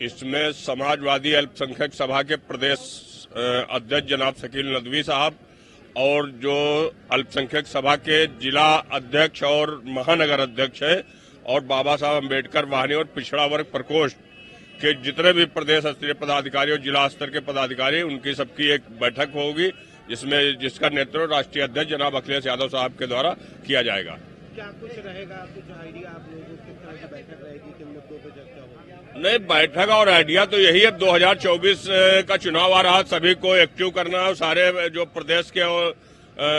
इसमें समाजवादी अल्पसंख्यक सभा के प्रदेश अध्यक्ष जनाब शकील नदवी साहब और जो अल्पसंख्यक सभा के जिला अध्यक्ष और महानगर अध्यक्ष है और बाबा साहब अम्बेडकर वाहिनी और पिछड़ा वर्ग प्रकोष्ठ के जितने भी प्रदेश स्तरीय पदाधिकारी और जिला स्तर के पदाधिकारी, उनकी सबकी एक बैठक होगी जिसका नेतृत्व राष्ट्रीय अध्यक्ष जनाब अखिलेश यादव साहब के द्वारा किया जाएगा। क्या कुछ रहेगा, कुछ आइडिया आप लोगों को, किस तरह की बैठक रहेगी, किन मुद्दों पर चर्चा होगी? नहीं, बैठक और आइडिया तो यही है। 2024 का चुनाव आ रहा, सभी को एक्टिव करना है। सारे जो प्रदेश के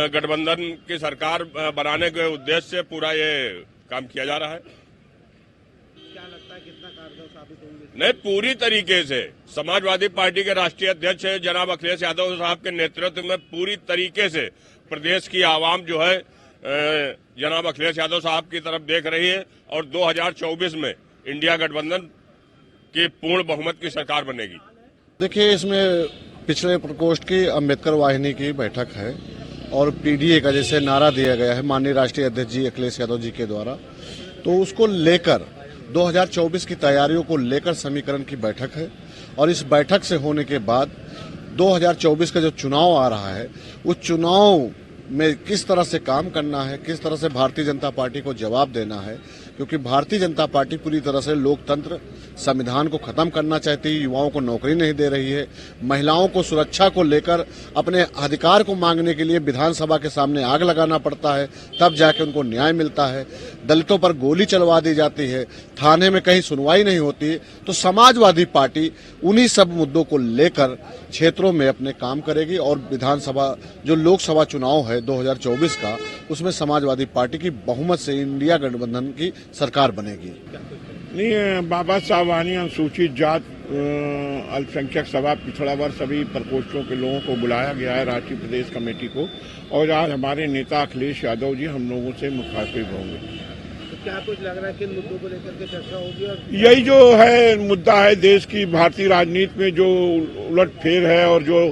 गठबंधन की सरकार बनाने के उद्देश्य से पूरा ये काम किया जा रहा है। क्या लगता है कितना कारगर साबित होंगे? नहीं, पूरी तरीके से समाजवादी पार्टी के राष्ट्रीय अध्यक्ष जनाब अखिलेश यादव साहब के नेतृत्व में पूरी तरीके से प्रदेश की आवाम जो है जनाब अखिलेश यादव साहब की तरफ देख रही है और 2024 में इंडिया गठबंधन की पूर्ण बहुमत की सरकार बनेगी। देखिए, इसमें पिछड़े प्रकोष्ठ की अम्बेडकर वाहिनी की बैठक है और पीडीए का जैसे नारा दिया गया है माननीय राष्ट्रीय अध्यक्ष जी अखिलेश यादव जी के द्वारा, तो उसको लेकर 2024 की तैयारियों को लेकर समीकरण की बैठक है। और इस बैठक से होने के बाद 2024 का जो चुनाव आ रहा है, उस चुनाव में किस तरह से काम करना है, किस तरह से भारतीय जनता पार्टी को जवाब देना है, क्योंकि भारतीय जनता पार्टी पूरी तरह से लोकतंत्र संविधान को खत्म करना चाहती है, युवाओं को नौकरी नहीं दे रही है, महिलाओं को सुरक्षा को लेकर अपने अधिकार को मांगने के लिए विधानसभा के सामने आग लगाना पड़ता है, तब जाके उनको न्याय मिलता है, दलितों पर गोली चलवा दी जाती है, थाने में कहीं सुनवाई नहीं होती। तो समाजवादी पार्टी उन्हीं सब मुद्दों को लेकर क्षेत्रों में अपने काम करेगी और विधानसभा जो लोकसभा चुनाव है 2024 का, उसमें समाजवादी पार्टी की बहुमत से इंडिया गठबंधन की सरकार बनेगी। नहीं, बाबा साहब वाहिनी अनुसूचित जात अल्पसंख्यक सभा पिछड़ा वर्ग सभी प्रकोष्ठों के लोगों को बुलाया गया है, राष्ट्रीय प्रदेश कमेटी को, और आज हमारे नेता अखिलेश यादव जी हम लोगों से मुखातिब होंगे। तो क्या कुछ लग रहा है किन मुद्दों को लेकर के चर्चा होगी? और यही जो है मुद्दा है, देश की भारतीय राजनीति में जो उलटफेर है और जो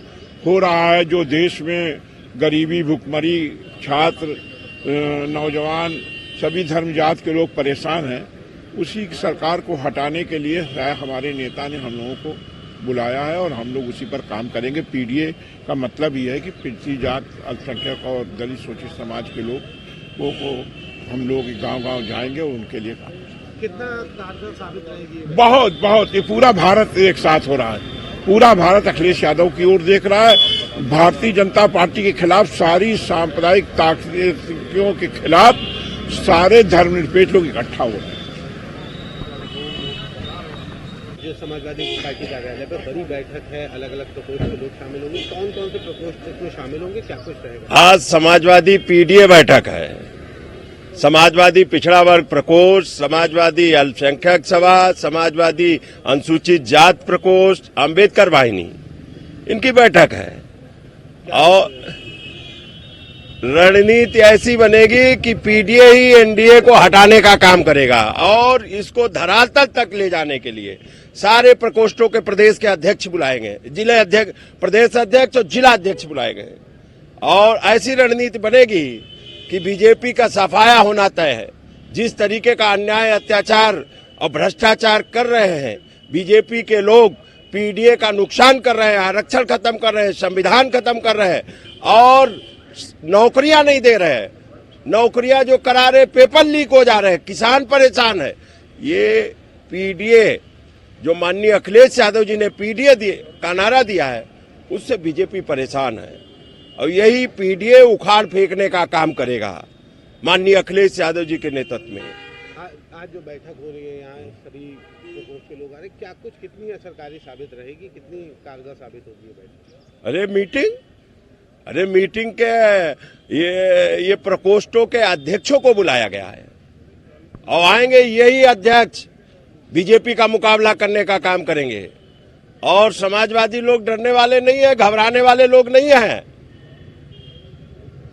हो रहा है, जो देश में गरीबी, भुखमरी, छात्र, नौजवान, सभी धर्म जात के लोग परेशान हैं, उसी सरकार को हटाने के लिए हमारे नेता ने हम लोगों को बुलाया है और हम लोग उसी पर काम करेंगे। पीडीए का मतलब ये है कि पिछड़ी जात, अल्पसंख्यक और दलित शोषित समाज के लोगों को हम लोग गांव-गांव जाएंगे और उनके लिए काम करेंगे। कितना कारगर साबित रहेगी? बहुत बहुत, ये पूरा भारत एक साथ हो रहा है, पूरा भारत अखिलेश यादव की ओर देख रहा है। भारतीय जनता पार्टी के खिलाफ, सारी सांप्रदायिक ताकतों के खिलाफ सारे धर्मनिरपेक्ष लोग इकट्ठा हो रहे हैं। जो समाजवादी पार्टी कार्यालय पर बड़ी बैठक है, अलग अलग प्रकोष्ठ के लोग शामिल होंगे, कौन कौन से प्रकोष्ठ इसमें शामिल होंगे, क्या कुछ रहेगा? आज समाजवादी पीडीए बैठक है, समाजवादी पिछड़ा वर्ग प्रकोष्ठ, समाजवादी अल्पसंख्यक सभा, समाजवादी अनुसूचित जात प्रकोष्ठ, अम्बेडकर वाहिनी, इनकी बैठक है। और रणनीति ऐसी बनेगी कि पीडीए ही एनडीए को हटाने का काम करेगा और इसको धरातल तक ले जाने के लिए सारे प्रकोष्ठों के प्रदेश के अध्यक्ष बुलाएंगे, जिला अध्यक्ष, प्रदेश अध्यक्ष और जिला अध्यक्ष बुलाए गए। और ऐसी रणनीति बनेगी कि बीजेपी का सफाया होना तय है। जिस तरीके का अन्याय, अत्याचार और भ्रष्टाचार कर रहे हैं बीजेपी के लोग, पीडीए का नुकसान कर रहे हैं, आरक्षण खत्म कर रहे हैं, संविधान खत्म कर रहे हैं और नौकरियां नहीं दे रहे हैं, नौकरियां जो करा रहे, पेपर लीक हो जा रहे हैं, किसान परेशान है। ये पीडीए जो माननीय अखिलेश यादव जी ने पीडीए का नारा दिया है, उससे बीजेपी परेशान है और यही पीडीए उखाड़ फेंकने का काम करेगा माननीय अखिलेश यादव जी के नेतृत्व में। आज जो बैठक हो रही है, यहाँ सभी प्रकोष्ठ के लोग आ रहे, क्या कुछ कितनी असरकारी साबित रहेगी, कितनी कारगर साबित होगी ये बैठक? अरे मीटिंग के ये प्रकोष्ठों के अध्यक्षों को बुलाया गया है और आएंगे यही अध्यक्ष बीजेपी का मुकाबला करने का काम करेंगे। और समाजवादी लोग डरने वाले नहीं है, घबराने वाले लोग नहीं है,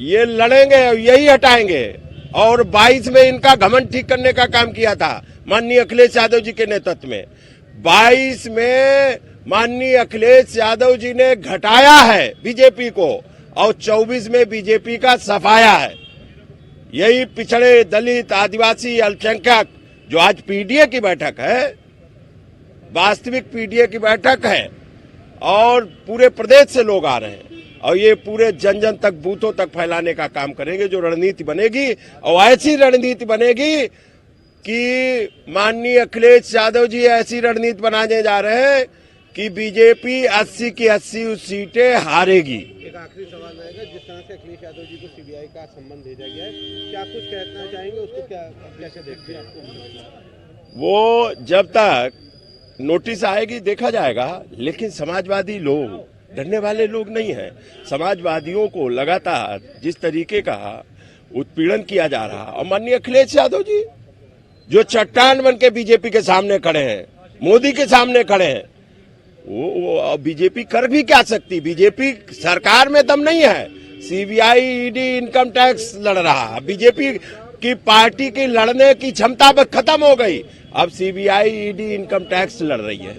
ये लड़ेंगे और यही हटाएंगे। और 22 में इनका घमंड ठीक करने का काम किया था माननीय अखिलेश यादव जी के नेतृत्व में। 22 में माननीय अखिलेश यादव जी ने घटाया है बीजेपी को और 24 में बीजेपी का सफाया है। यही पिछड़े, दलित, आदिवासी, अल्पसंख्यक जो आज पीडीए की बैठक है, वास्तविक पीडीए की बैठक है और पूरे प्रदेश से लोग आ रहे हैं और ये पूरे जन जन तक, बूथों तक फैलाने का काम करेंगे। जो रणनीति बनेगी और ऐसी रणनीति बनेगी कि माननीय अखिलेश यादव जी ऐसी रणनीति बनाने जा रहे हैं कि बीजेपी 80 की 80 सीटें हारेगी। एक आखिरी सवाल रहेगा, जिस तरह से अखिलेश यादव जी को सीबीआई का सम्मन भेजा गया है, क्या कुछ कहना चाहेंगे, उसको क्या कैसे देखते हैं आपको? वो जब तक नोटिस आएगी देखा जाएगा, लेकिन समाजवादी लोग डरने वाले लोग नहीं हैं। समाजवादियों को लगातार जिस तरीके का उत्पीड़न किया जा रहा, और माननीय अखिलेश यादव जी जो चट्टान बन के बीजेपी के सामने खड़े हैं, मोदी के सामने खड़े हैं, वो बीजेपी कर भी क्या सकती? बीजेपी सरकार में दम नहीं है। सीबीआई, ईडी, इनकम टैक्स लड़ रहा। बीजेपी की पार्टी की लड़ने की क्षमता खत्म हो गई। अब सीबीआई, ईडी, इनकम टैक्स लड़ रही है।